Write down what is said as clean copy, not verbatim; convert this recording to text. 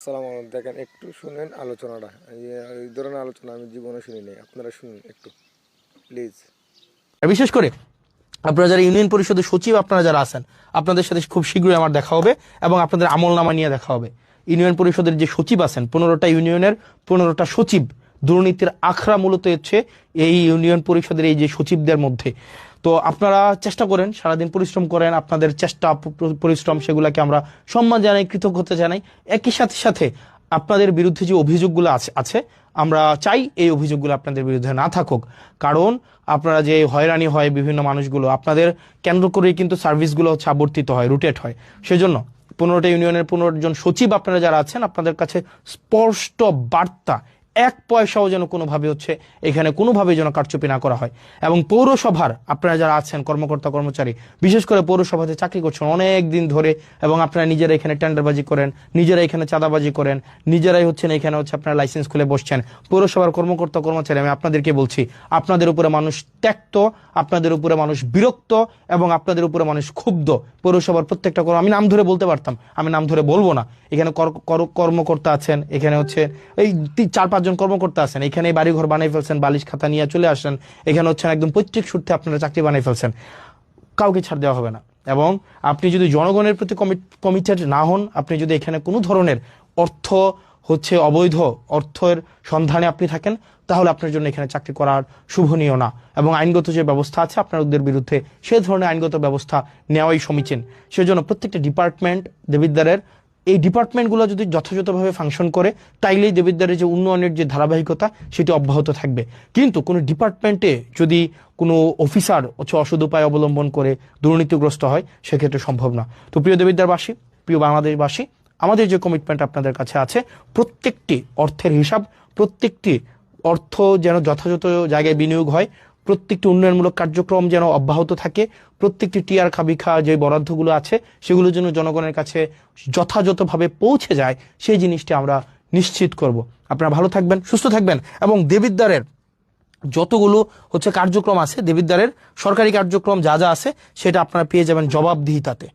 আসসালামু আলাইকুম। দেখেন একটু শুনেন আলোচনাটা, এই ধরনের আলোচনা আমি জীবনে শুনি নাই। আপনারা শুনুন একটু প্লিজ। আর বিশেষ করে আপনারা যারা ইউনিয়ন পরিষদের সচিব আপনারা যারা আছেন, আপনাদের সাথে খুব শীঘ্রই আমার দেখা হবে এবং আপনাদের আমলনামা নিয়ে দেখা হবে। ইউনিয়ন পরিষদের যে সচিব আছেন, 15টা ইউনিয়নের 15টা সচিব, দুর্নীতির আখড়া মূলত হচ্ছে এই ইউনিয়ন পরিষদের এই যে সচিবদের মধ্যে। তো আপনারা চেষ্টা করেন, সারাদিন পরিশ্রম করেন, আপনাদের চেষ্টা পরিশ্রম সেগুলোকে আমরা সম্মান জানাই, কৃতজ্ঞতা জানাই। একই সাথে সাথে আপনাদের বিরুদ্ধে যে অভিযোগগুলো আছে আমরা চাই এই অভিযোগগুলো আপনাদের বিরুদ্ধে না থাকুক। কারণ আপনারা যে হয়রানি হয় বিভিন্ন মানুষগুলো, আপনাদের কেন্দ্র করেই কিন্তু সার্ভিসগুলো হচ্ছে আবর্তিত হয়, রুটেট হয়। সেজন্য 15টা ইউনিয়নের 15 জন সচিব আপনারা যারা আছেন, আপনাদের কাছে স্পষ্ট বার্তা, এক পয়সাও যেন কোনোভাবে হচ্ছে এখানে কোনোভাবে যেন কারচুপি না করা হয়। এবং পৌরসভার আপনারা যারা আছেন কর্মকর্তা কর্মচারী, বিশেষ করে পৌরসভাতে চাকরি করছেন অনেক দিন ধরে, এবং আপনারা নিজেরা এখানে টেন্ডারবাজি করেন, নিজেরা এখানে চাঁদাবাজি করেন, নিজেরাই হচ্ছেন এখানে হচ্ছে আপনারা লাইসেন্স খুলে বসছেন। পৌরসভার কর্মকর্তা কর্মচারী, আমি আপনাদেরকে বলছি, আপনাদের উপরে মানুষ ত্যক্ত, আপনাদের উপরে মানুষ বিরক্ত এবং আপনাদের উপরে মানুষ ক্ষুব্ধ। পৌরসভার প্রত্যেকটা আমি নাম ধরে বলতে পারতাম, আমি নাম ধরে বলবো না। এখানে কর্মকর্তা আছেন, এখানে হচ্ছে এই 4-5 জন কর্মকর্তা আছেন, এখানে বাড়িঘর বানাই ফেলছেন, বালিশ খাতা নিয়ে চলে আসেন, এখানে হচ্ছেন একদম পৈতৃক সূত্রে আপনারা চাকরি বানাই ফেলছেন। কাউকে ছাড় দেওয়া হবে না। এবং আপনি যদি জনগণের প্রতি কমিটেড না হন, আপনি যদি এখানে কোনো ধরনের অর্থ হচ্ছে অবৈধ অর্থের সন্ধানে আপনি থাকেন, তাহলে আপনার জন্য এখানে চাকরি করার শুভনীয় না। এবং আইনগত যে ব্যবস্থা আছে আপনাদের বিরুদ্ধে, সে ধরনের আইনগত ব্যবস্থা নেওয়াই সমীচীন। সেজন্য প্রত্যেকটা ডিপার্টমেন্ট দেবিদ্বারের, এই ডিপার্টমেন্টগুলো যদি যথাযথভাবে ফাংশন করে, তাইলেই দেবিদ্বারের যে উন্নয়নের যে ধারাবাহিকতা সেটি অব্যাহত থাকবে। কিন্তু কোনো ডিপার্টমেন্টে যদি কোনো অফিসার হচ্ছে অসৎ উপায় অবলম্বন করে দুর্নীতিগ্রস্ত হয়, সেক্ষেত্রে সম্ভব না। তো প্রিয় দেবিদ্বারবাসী, প্রিয় বাংলাদেশবাসী, আমাদের যে কমিটমেন্ট আপনাদের কাছে আছে, প্রত্যেকটি অর্থের হিসাব, প্রত্যেকটি অর্থ যেন যথাযথ জায়গায় বিনিয়োগ হয়, প্রত্যেকটি উন্নয়নমূলক কার্যক্রম যেন অব্যাহত থাকে, প্রত্যেকটি টিআর খাবিখা যে বরাদ্দগুলো আছে সেগুলো যেন জনগণের কাছে যথাযথভাবে পৌঁছে যায়, সেই জিনিসটি আমরা নিশ্চিত করব। আপনারা ভালো থাকবেন, সুস্থ থাকবেন, এবং দেবিদ্বারের যতগুলো হচ্ছে কার্যক্রম আছে, দেবিদ্বারের সরকারি কার্যক্রম যা যা আছে, সেটা আপনারা পেয়ে যাবেন জবাবদিহিতাতে।